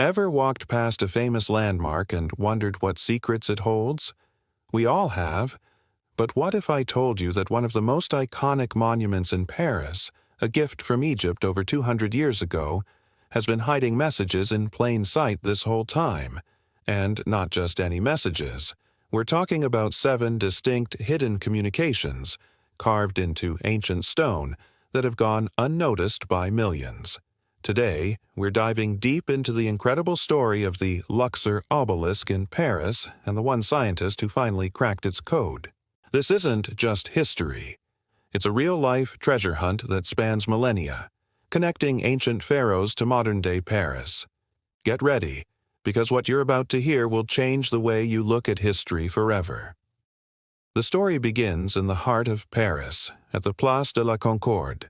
Ever walked past a famous landmark and wondered what secrets it holds? We all have. But what if I told you that one of the most iconic monuments in Paris, a gift from Egypt over 200 years ago, has been hiding messages in plain sight this whole time? And not just any messages. We're talking about 7 distinct hidden communications, carved into ancient stone, that have gone unnoticed by millions. Today, we're diving deep into the incredible story of the Luxor Obelisk in Paris and the one scientist who finally cracked its code. This isn't just history. It's a real-life treasure hunt that spans millennia, connecting ancient pharaohs to modern-day Paris. Get ready, because what you're about to hear will change the way you look at history forever. The story begins in the heart of Paris, at the Place de la Concorde.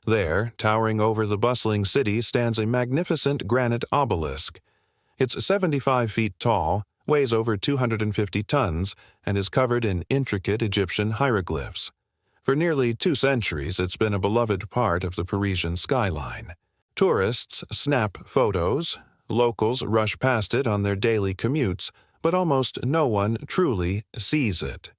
There, towering over the bustling city, stands a magnificent granite obelisk. It's 75 feet tall, weighs over 250 tons, and is covered in intricate Egyptian hieroglyphs. For nearly 2 centuries, it's been a beloved part of the Parisian skyline. Tourists snap photos, locals rush past it on their daily commutes, but almost no one truly sees it.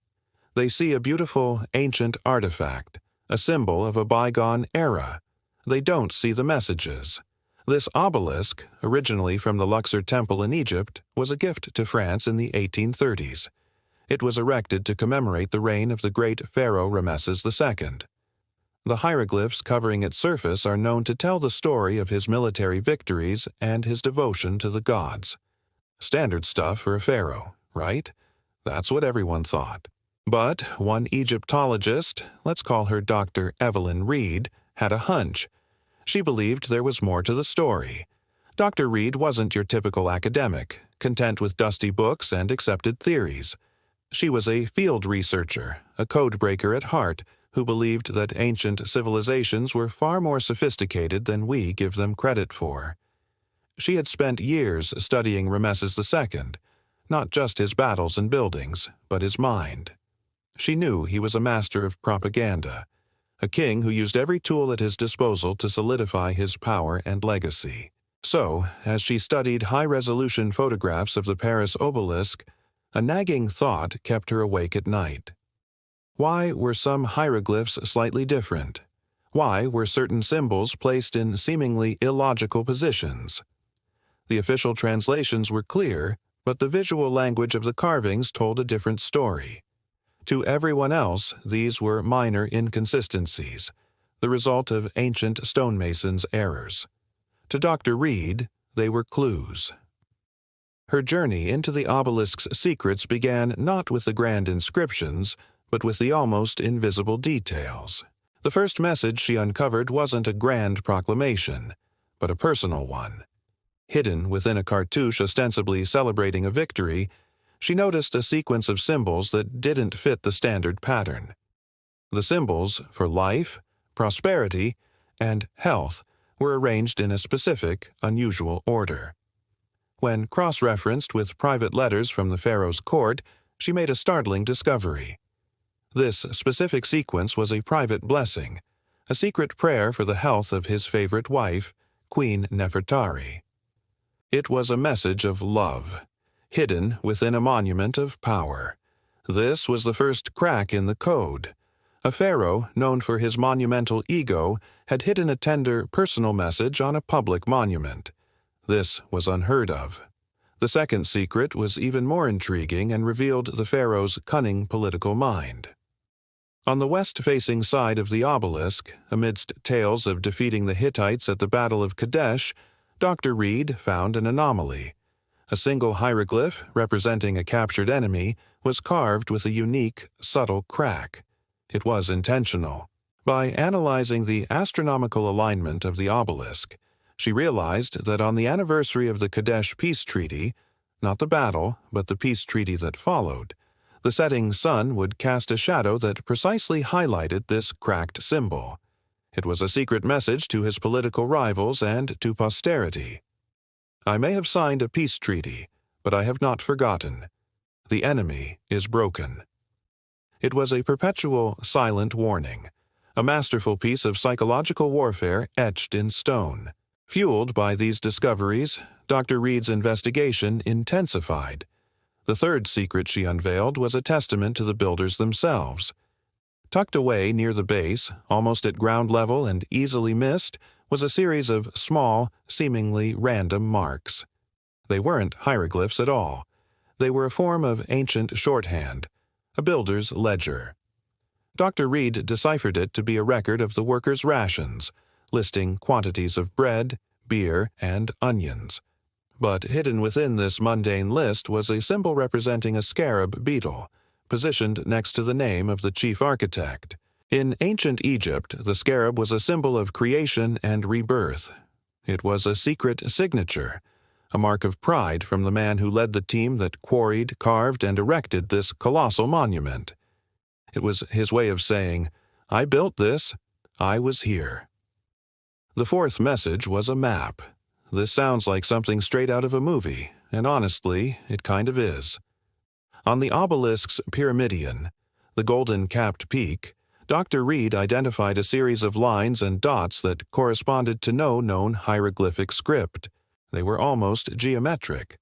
They see a beautiful, ancient artifact, a symbol of a bygone era. They don't see the messages. This obelisk, originally from the Luxor Temple in Egypt, was a gift to France in the 1830s. It was erected to commemorate the reign of the great pharaoh Ramesses II. The hieroglyphs covering its surface are known to tell the story of his military victories and his devotion to the gods. Standard stuff for a pharaoh, right? That's what everyone thought. But one Egyptologist, let's call her Dr. Evelyn Reed, had a hunch. She believed there was more to the story. Dr. Reed wasn't your typical academic, content with dusty books and accepted theories. She was a field researcher, a codebreaker at heart, who believed that ancient civilizations were far more sophisticated than we give them credit for. She had spent years studying Ramesses II, not just his battles and buildings, but his mind. She knew he was a master of propaganda, a king who used every tool at his disposal to solidify his power and legacy. So, as she studied high-resolution photographs of the Paris obelisk, a nagging thought kept her awake at night. Why were some hieroglyphs slightly different? Why were certain symbols placed in seemingly illogical positions? The official translations were clear, but the visual language of the carvings told a different story. To everyone else, these were minor inconsistencies, the result of ancient stonemasons' errors. To Dr. Reed, they were clues. Her journey into the obelisk's secrets began not with the grand inscriptions, but with the almost invisible details. The first message she uncovered wasn't a grand proclamation, but a personal one. Hidden within a cartouche ostensibly celebrating a victory, she noticed a sequence of symbols that didn't fit the standard pattern. The symbols for life, prosperity, and health were arranged in a specific, unusual order. When cross-referenced with private letters from the pharaoh's court, she made a startling discovery. This specific sequence was a private blessing, a secret prayer for the health of his favorite wife, Queen Nefertari. It was a message of love, hidden within a monument of power. This was the first crack in the code. A pharaoh, known for his monumental ego, had hidden a tender, personal message on a public monument. This was unheard of. The second secret was even more intriguing and revealed the pharaoh's cunning political mind. On the west-facing side of the obelisk, amidst tales of defeating the Hittites at the Battle of Kadesh, Dr. Reed found an anomaly. A single hieroglyph, representing a captured enemy, was carved with a unique, subtle crack. It was intentional. By analyzing the astronomical alignment of the obelisk, she realized that on the anniversary of the Kadesh peace treaty, not the battle, but the peace treaty that followed, the setting sun would cast a shadow that precisely highlighted this cracked symbol. It was a secret message to his political rivals and to posterity. I may have signed a peace treaty, but I have not forgotten. The enemy is broken. It was a perpetual, silent warning, a masterful piece of psychological warfare etched in stone. Fueled by these discoveries, Dr. Reed's investigation intensified. The third secret she unveiled was a testament to the builders themselves. Tucked away near the base, almost at ground level and easily missed, was a series of small, seemingly random marks. They weren't hieroglyphs at all. They were a form of ancient shorthand, a builder's ledger. Dr. Reed deciphered it to be a record of the workers' rations, listing quantities of bread, beer, and onions. But hidden within this mundane list was a symbol representing a scarab beetle, positioned next to the name of the chief architect. In ancient Egypt, the scarab was a symbol of creation and rebirth. It was a secret signature, a mark of pride from the man who led the team that quarried, carved, and erected this colossal monument. It was his way of saying, "I built this. I was here." The fourth message was a map. This sounds like something straight out of a movie, and honestly, it kind of is. On the obelisk's pyramidion, the golden-capped peak, Dr. Reed identified a series of lines and dots that corresponded to no known hieroglyphic script. They were almost geometric.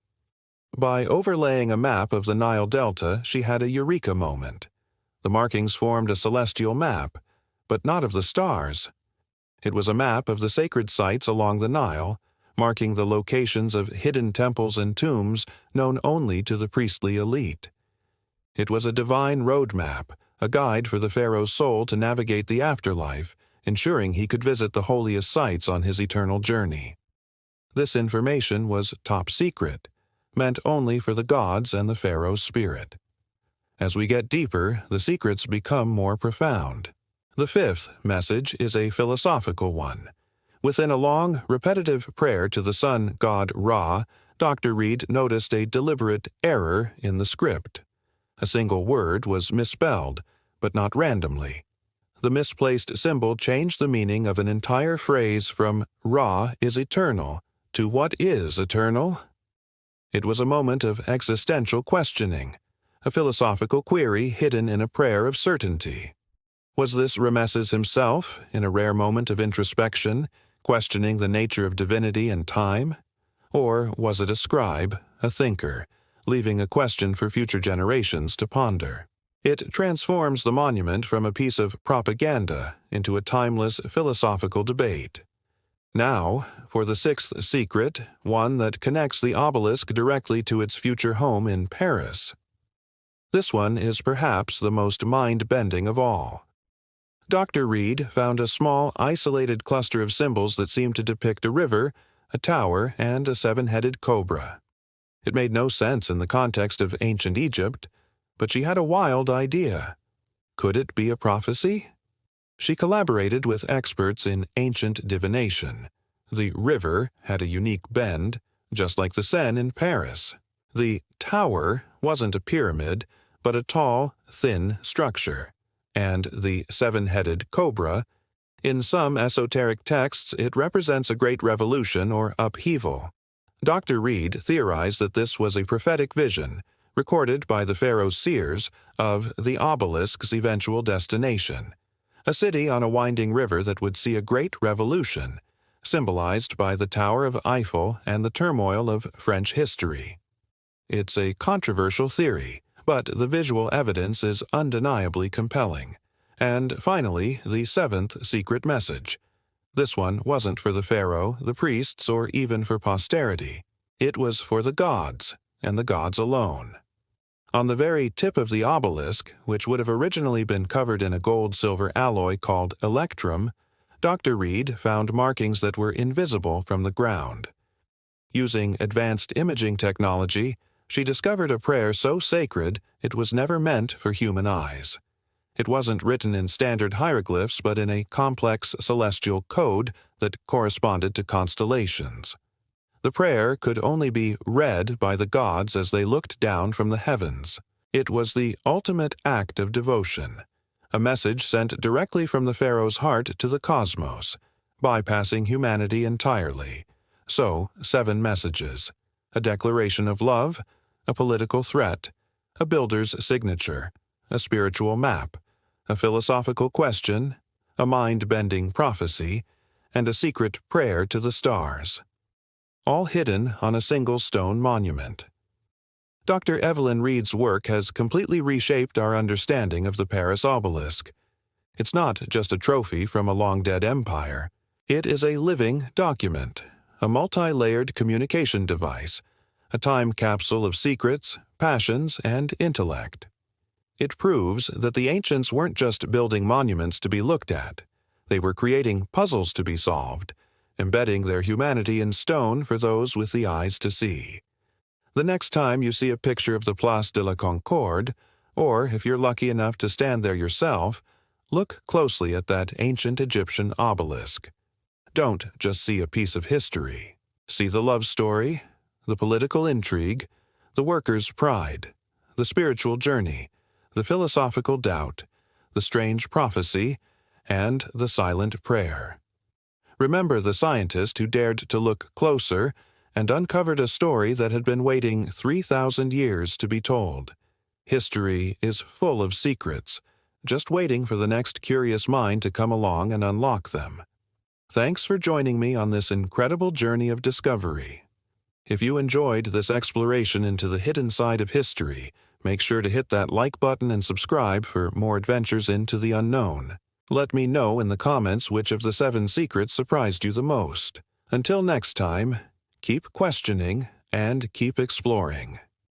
By overlaying a map of the Nile Delta, she had a eureka moment. The markings formed a celestial map, but not of the stars. It was a map of the sacred sites along the Nile, marking the locations of hidden temples and tombs known only to the priestly elite. It was a divine roadmap, a guide for the pharaoh's soul to navigate the afterlife, ensuring he could visit the holiest sites on his eternal journey. This information was top secret, meant only for the gods and the pharaoh's spirit. As we get deeper, the secrets become more profound. The fifth message is a philosophical one. Within a long, repetitive prayer to the sun god Ra, Dr. Reed noticed a deliberate error in the script. A single word was misspelled, but not randomly. The misplaced symbol changed the meaning of an entire phrase from "Ra is eternal" to "What is eternal?" It was a moment of existential questioning, a philosophical query hidden in a prayer of certainty. Was this Rameses himself, in a rare moment of introspection, questioning the nature of divinity and time? Or was it a scribe, a thinker, leaving a question for future generations to ponder? It transforms the monument from a piece of propaganda into a timeless philosophical debate. Now, for the sixth secret, one that connects the obelisk directly to its future home in Paris. This one is perhaps the most mind-bending of all. Dr. Reed found a small, isolated cluster of symbols that seemed to depict a river, a tower, and a seven-headed cobra. It made no sense in the context of ancient Egypt, but she had a wild idea. Could it be a prophecy? She collaborated with experts in ancient divination. The river had a unique bend, just like the Seine in Paris. The tower wasn't a pyramid, but a tall, thin structure. And the seven-headed cobra, in some esoteric texts, it represents a great revolution or upheaval. Dr. Reed theorized that this was a prophetic vision, recorded by the pharaoh's seers, of the obelisk's eventual destination, a city on a winding river that would see a great revolution, symbolized by the Tower of Eiffel and the turmoil of French history. It's a controversial theory, but the visual evidence is undeniably compelling. And finally, the seventh secret message. This one wasn't for the pharaoh, the priests, or even for posterity. It was for the gods, and the gods alone. On the very tip of the obelisk, which would have originally been covered in a gold-silver alloy called electrum, Dr. Reed found markings that were invisible from the ground. Using advanced imaging technology, she discovered a prayer so sacred it was never meant for human eyes. It wasn't written in standard hieroglyphs but in a complex celestial code that corresponded to constellations. The prayer could only be read by the gods as they looked down from the heavens. It was the ultimate act of devotion, a message sent directly from the pharaoh's heart to the cosmos, bypassing humanity entirely. So, 7 messages: a declaration of love, a political threat, a builder's signature, a spiritual map, a philosophical question, a mind-bending prophecy, and a secret prayer to the stars. all hidden on a single stone monument. Dr. Evelyn Reed's work has completely reshaped our understanding of the Paris Obelisk. It's not just a trophy from a long-dead empire. It is a living document, a multi-layered communication device, a time capsule of secrets, passions, and intellect. It proves that the ancients weren't just building monuments to be looked at. They were creating puzzles to be solved, embedding their humanity in stone for those with the eyes to see. The next time you see a picture of the Place de la Concorde, or if you're lucky enough to stand there yourself, look closely at that ancient Egyptian obelisk. Don't just see a piece of history. See the love story, the political intrigue, the workers' pride, the spiritual journey, the philosophical doubt, the strange prophecy, and the silent prayer. Remember the scientist who dared to look closer and uncovered a story that had been waiting 3,000 years to be told. History is full of secrets, just waiting for the next curious mind to come along and unlock them. Thanks for joining me on this incredible journey of discovery. If you enjoyed this exploration into the hidden side of history, make sure to hit that like button and subscribe for more adventures into the unknown. Let me know in the comments which of the 7 secrets surprised you the most. Until next time, keep questioning and keep exploring.